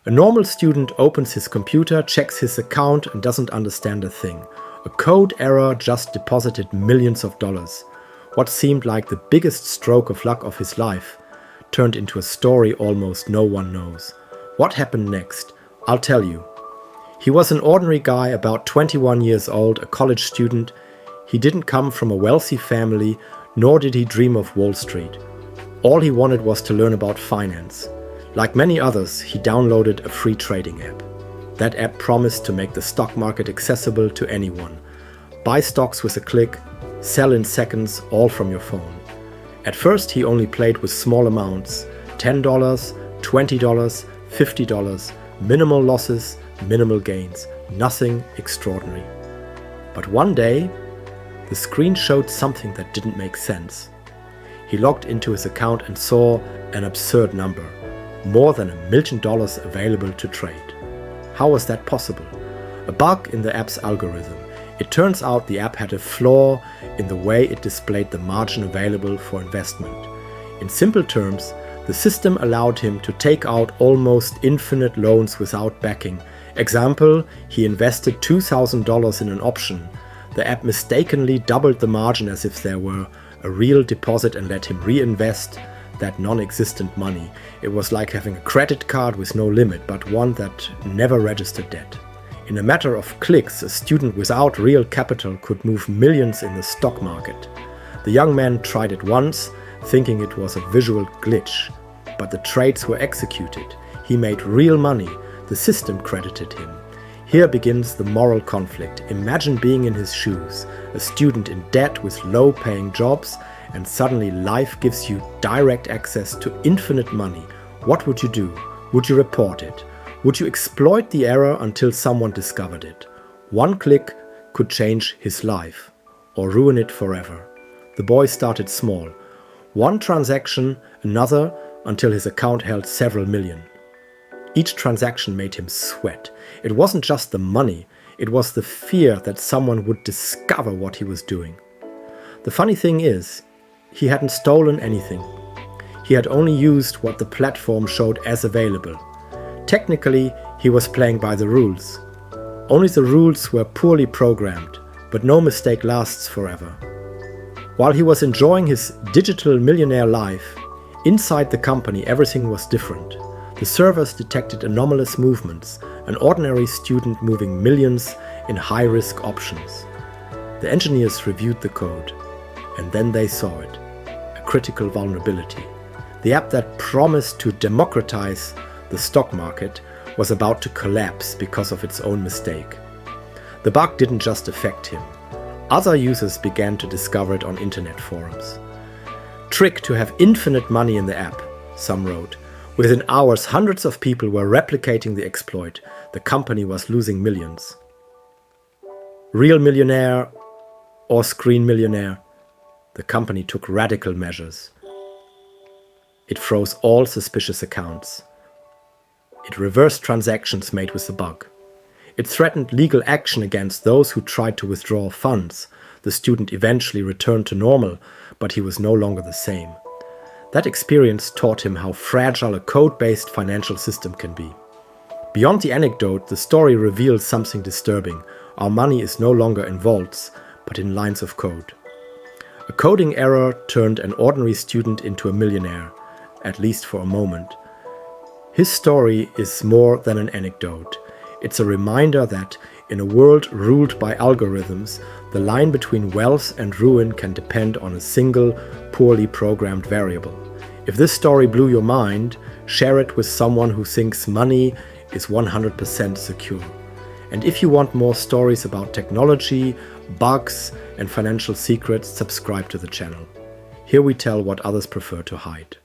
A normal student opens his computer, checks his account and doesn't understand a thing. A code error just deposited millions of dollars. What seemed like the biggest stroke of luck of his life turned into a story almost no one knows. What happened next? I'll tell you. He was an ordinary guy, about 21 years old, a college student. He didn't come from a wealthy family, nor did he dream of Wall Street. All he wanted was to learn about finance. Like many others, he downloaded a free trading app. That app promised to make the stock market accessible to anyone. Buy stocks with a click, sell in seconds, all from your phone. At first he only played with small amounts, $10, $20, $50, minimal losses, minimal gains, nothing extraordinary. But one day, the screen showed something that didn't make sense. He logged into his account and saw an absurd number, more than $1 million available to trade. How was that possible? A bug in the app's algorithm. It turns out the app had a flaw in the way it displayed the margin available for investment. In simple terms, the system allowed him to take out almost infinite loans without backing. Example, he invested $2,000 in an option. The app mistakenly doubled the margin as if there were a real deposit and let him reinvest that non-existent money. It was like having a credit card with no limit, but one that never registered debt. In a matter of clicks, a student without real capital could move millions in the stock market. The young man tried it once, thinking it was a visual glitch, but the trades were executed. He made real money. The system credited him. Here begins the moral conflict. Imagine being in his shoes, a student in debt with low-paying jobs, and suddenly life gives you direct access to infinite money. What would you do? Would you report it? Would you exploit the error until someone discovered it? One click could change his life, or ruin it forever. The boy started small. One transaction, another, until his account held several million. Each transaction made him sweat. It wasn't just the money, it was the fear that someone would discover what he was doing. The funny thing is, he hadn't stolen anything. He had only used what the platform showed as available. Technically, he was playing by the rules. Only the rules were poorly programmed, but no mistake lasts forever. While he was enjoying his digital millionaire life, inside the company everything was different. The servers detected anomalous movements, an ordinary student moving millions in high-risk options. The engineers reviewed the code, and then they saw it, a critical vulnerability. The app that promised to democratize the stock market was about to collapse because of its own mistake. The bug didn't just affect him. Other users began to discover it on internet forums. Trick to have infinite money in the app, some wrote. Within hours, hundreds of people were replicating the exploit. The company was losing millions. Real Millionaire or Screen Millionaire? The company took radical measures. It froze all suspicious accounts. It reversed transactions made with the bug. It threatened legal action against those who tried to withdraw funds. The student eventually returned to normal, but he was no longer the same. That experience taught him how fragile a code-based financial system can be. Beyond the anecdote, the story reveals something disturbing. Our money is no longer in vaults, but in lines of code. A coding error turned an ordinary student into a millionaire, at least for a moment. His story is more than an anecdote. It's a reminder that in a world ruled by algorithms, the line between wealth and ruin can depend on a single, poorly programmed variable. If this story blew your mind, share it with someone who thinks money is 100% secure. And if you want more stories about technology, bugs, and financial secrets, subscribe to the channel. Here we tell what others prefer to hide.